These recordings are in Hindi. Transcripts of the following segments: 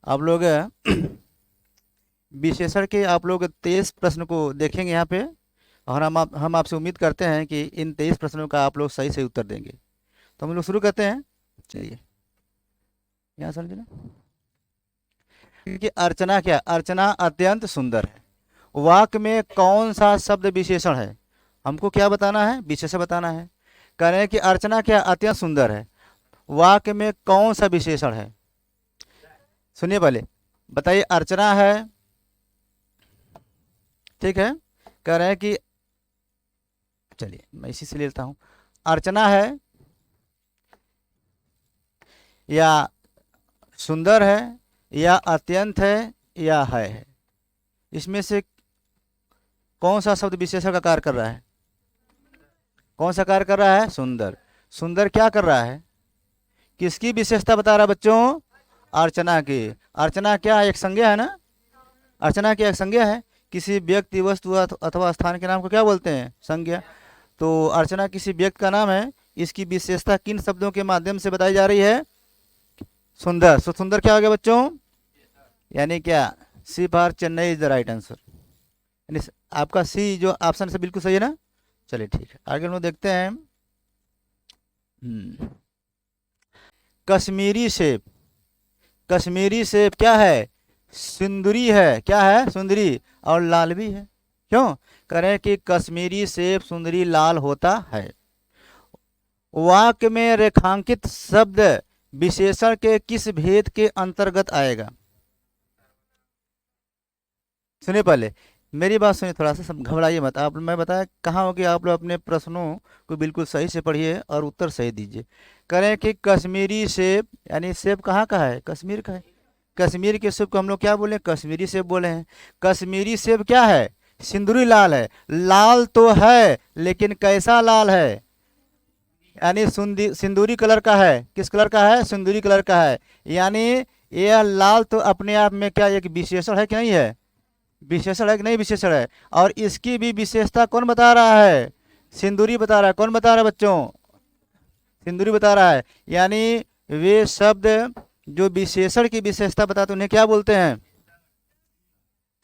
आप लोग विशेषण के आप लोग 23 प्रश्न को देखेंगे यहाँ पे, और हम आपसे उम्मीद करते हैं कि इन 23 प्रश्नों का आप लोग सही से उत्तर देंगे। तो हम लोग शुरू करते हैं। चलिए यहाँ समझे ना कि अर्चना क्या, अर्चना अत्यंत सुंदर है। वाक्य में कौन सा शब्द विशेषण है, हमको क्या बताना है, विशेषण बताना है। कह रहे हैं कि अर्चना क्या अत्यंत सुंदर है, वाक्य में कौन सा विशेषण है। सुनिए पहले बताइए, अर्चना है, ठीक है। कह रहे हैं कि चलिए मैं इसी से लेता हूं, अर्चना है या सुंदर है या अत्यंत है या है, इसमें से कौन सा शब्द विशेषण का कार्य कर रहा है, कौन सा कार्य कर रहा है, सुंदर। सुंदर क्या कर रहा है, किसकी विशेषता बता रहा है बच्चों, अर्चना की। अर्चना क्या एक संज्ञा है ना, अर्चना क्या एक संज्ञा है, किसी व्यक्ति वस्तु अथवा स्थान के नाम को क्या बोलते हैं, संज्ञा। तो अर्चना किसी व्यक्ति का नाम है, इसकी विशेषता किन शब्दों के माध्यम से बताई जा रही है, सुंदर। तो सुंदर क्या हो गया बच्चों, यानी क्या, C for Chennai is the right answer, यानी आपका सी जो ऑप्शन से बिल्कुल सही है ना। चलिए ठीक है, आगे हम लोग देखते हैं। कश्मीरी सेब, कश्मीरी सेब क्या है, सुंदरी है, क्या है, सुंदरी, और लाल भी है। क्यों, करें कि कश्मीरी सेब सुंदरी लाल होता है। वाक्य में रेखांकित शब्द विशेषण के किस भेद के अंतर्गत आएगा। सुनिए पहले मेरी बात सुनिए, थोड़ा सा घबराइए मत आप। मैं बताया कहाँ हो कि आप लोग अपने प्रश्नों को बिल्कुल सही से पढ़िए और उत्तर सही दीजिए। करें कि कश्मीरी सेब, यानी सेब कहाँ का है, कश्मीर का है। कश्मीर के सेब को हम लोग क्या बोले, कश्मीरी सेब बोले हैं। कश्मीरी सेब क्या है, सिंदूरी लाल है। लाल तो है लेकिन कैसा लाल है, यानी सिंदूरी कलर का है। किस कलर का है, सिंदूरी कलर का है। यानी यह लाल तो अपने आप में क्या एक विशेषण है कि नहीं है, विशेषण है कि नहीं, विशेषण है। और इसकी भी विशेषता कौन बता रहा है, सिंदूरी बता रहा है। कौन बता रहा है बच्चों, सिंदूरी बता रहा है। यानी वे शब्द जो विशेषण की विशेषता बताते उन्हें क्या बोलते हैं।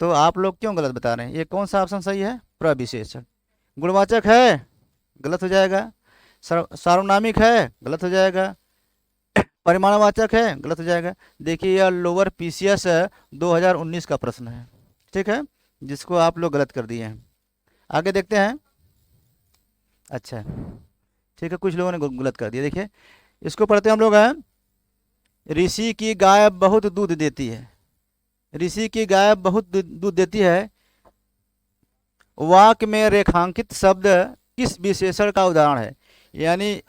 तो आप लोग क्यों गलत बता रहे हैं, ये कौन सा ऑप्शन सही है, प्रविशेषण। गुणवाचक है, गलत हो जाएगा। सार्वनामिक है, गलत हो जाएगा। परिमाणवाचक है, गलत हो जाएगा। देखिए यह लोअर पीसीएस 2019 का प्रश्न है, ठीक है, जिसको आप लोग गलत कर दिए हैं। आगे देखते हैं। अच्छा ठीक है, कुछ लोगों ने गलत कर दिया। देखिए इसको पढ़ते हम लोग हैं। ऋषि की गाय बहुत दूध देती है, ऋषि की गाय बहुत दूध देती है। वाक्य में रेखांकित शब्द किस विशेषण का उदाहरण है। यानी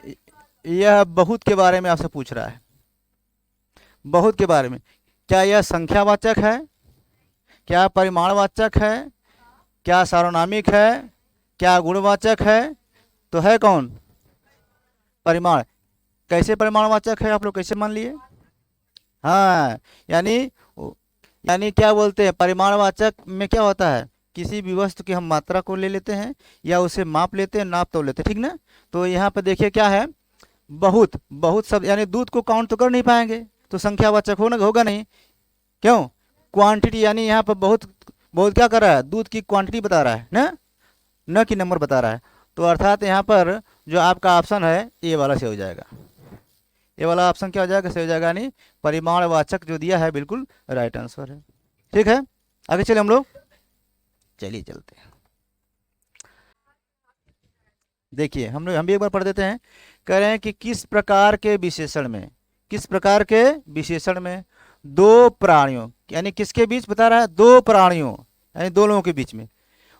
यह बहुत के बारे में आपसे पूछ रहा है, बहुत के बारे में। क्या यह संख्यावाचक है, क्या परिमाणवाचक है, क्या सार्वनामिक है, क्या गुणवाचक है। तो है कौन, परिमाण। कैसे परिमाणवाचक है, आप लोग कैसे मान लिए। हाँ यानी क्या बोलते हैं, परिमाणवाचक में क्या होता है, किसी भी वस्तु की हम मात्रा को ले लेते हैं या उसे माप लेते हैं, नाप तो लेते हैं, ठीक ना। तो यहाँ पे देखिए क्या है, बहुत, बहुत शब्द, यानी दूध को काउंट तो कर नहीं पाएंगे, तो संख्यावाचक होगा नहीं। क्यों, क्वांटिटी, यानी यहाँ पर बहुत बहुत क्या कर रहा है, दूध की क्वांटिटी बता रहा है ना, न कि नंबर बता रहा है। तो अर्थात यहाँ पर जो आपका ऑप्शन है ये वाला से हो जाएगा, ये वाला ऑप्शन क्या हो जाएगा, सही हो जाएगा। यानी परिमाणवाचक जो दिया है बिल्कुल राइट आंसर है, ठीक है। आगे चले हम लोग, चलिए चलते हैं। देखिए हम भी एक बार पढ़ देते हैं। कह रहे हैं कि किस प्रकार के विशेषण में, किस प्रकार के विशेषण में दो प्राणियों, यानी किसके बीच बता रहा है, दो प्राणियों, यानी दो लोगों के बीच में,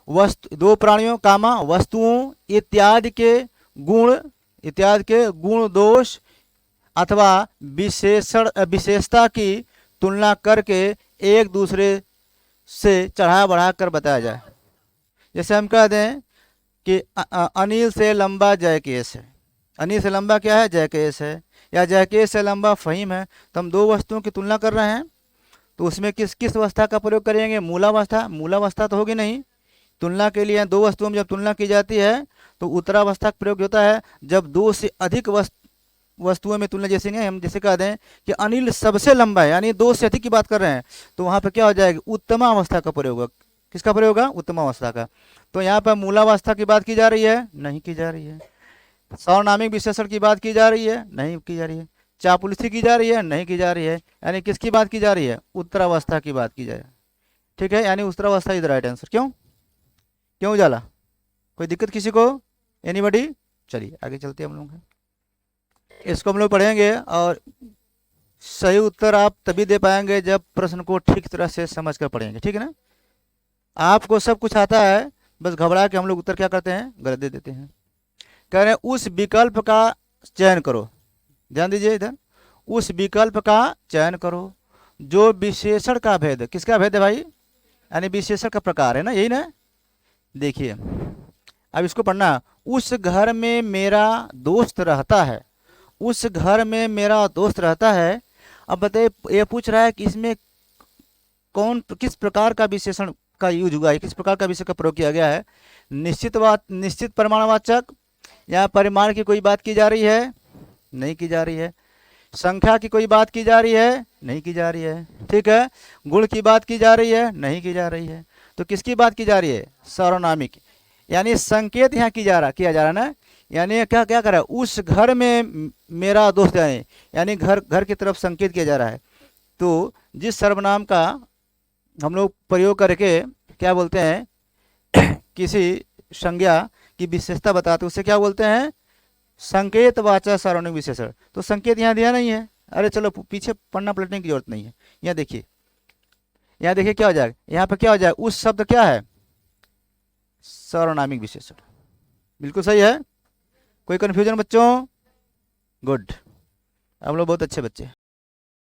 वस्तु, दो प्राणियों कामा वस्तुओं इत्यादि के गुण दोष अथवा विशेषता की तुलना करके एक दूसरे से चढ़ा बढ़ा कर बताया जाए। जैसे हम कह दें कि अनिल से लंबा जयकेश है, अनिल से लंबा क्या है, जयकेश है, या जयकेश से लंबा फहीम है। तो हम दो वस्तुओं की तुलना कर रहे हैं, तो उसमें किस किस अवस्था का प्रयोग करेंगे, मूलावस्था। मूलावस्था तो होगी नहीं, तुलना के लिए दो वस्तुओं में जब तुलना की जाती है तो उत्तरावस्था का प्रयोग होता है जब दो से अधिक वस्तुओं में तुलना जैसे नहीं, हम जैसे कह दें कि अनिल सबसे लंबा है, यानी दो से अधिक की बात कर रहे हैं, तो वहाँ पर क्या हो जाएगा, उत्तमावस्था का प्रयोग होगा। किसका प्रयोग होगा, उत्तमावस्था का। तो यहाँ पर मूलावस्था की बात की जा रही है, नहीं की जा रही है। सार्वनामिक विशेषण की बात की जा रही है, नहीं की जा रही है। चापलूसी की जा रही है, नहीं की जा रही है। यानी किसकी बात की जा रही है, उत्तरावस्था की बात की जाए। ठीक है, यानी उत्तरावस्था इज द राइट आंसर। क्यों क्यों उजाला, कोई दिक्कत किसी को, एनीबॉडी? चलिए आगे चलते हैं हम लोग, इसको हम लोग पढ़ेंगे। और सही उत्तर आप तभी दे पाएंगे जब प्रश्न को ठीक तरह से समझ कर पढ़ेंगे, ठीक है ना। आपको सब कुछ आता है, बस घबरा के हम लोग उत्तर क्या करते हैं, गलत दे देते हैं। कह रहे हैं उस विकल्प का चयन करो, ध्यान दीजिए इधर, उस विकल्प का चयन करो जो विशेषण का भेद, किसका भेद है भाई, यानी विशेषण का प्रकार है ना, यही ना। देखिए अब इसको पढ़ना, उस घर में मेरा दोस्त रहता है, उस घर में मेरा दोस्त रहता है। अब बताइए, ये पूछ रहा है कि इसमें कौन किस प्रकार का विशेषण का यूज हुआ है, किस प्रकार का विशेषण का प्रयोग किया गया है। निश्चित प्रमाणवाचक या परिमाण की कोई बात की जा रही है, नहीं की जा रही है। संख्या की कोई बात की जा रही है, नहीं की जा रही है। ठीक है, गुण की बात की जा रही है, नहीं की जा रही है। तो किसकी बात की जा रही है, सार्वनामिक, यानी संकेत यहाँ किया जा रहा ना। यानी क्या क्या कर रहा है, उस घर में मेरा दोस्त है, यानी घर की तरफ संकेत किया जा रहा है। तो जिस सर्वनाम का हम लोग प्रयोग करके क्या बोलते हैं, किसी संज्ञा की विशेषता बताते उसे क्या बोलते हैं, संकेतवाचक सार्वनामिक विशेषण। तो संकेत यहाँ दिया नहीं है, अरे चलो पीछे पढ़ना पलटने की जरूरत नहीं है। यहाँ देखिए, यहाँ देखिए क्या हो जाएगा, यहाँ पर क्या हो जाएगा, उस शब्द क्या है, सार्वनामिक विशेषण। बिल्कुल सही है, कोई कंफ्यूजन बच्चों, गुड, हम लोग बहुत अच्छे बच्चे।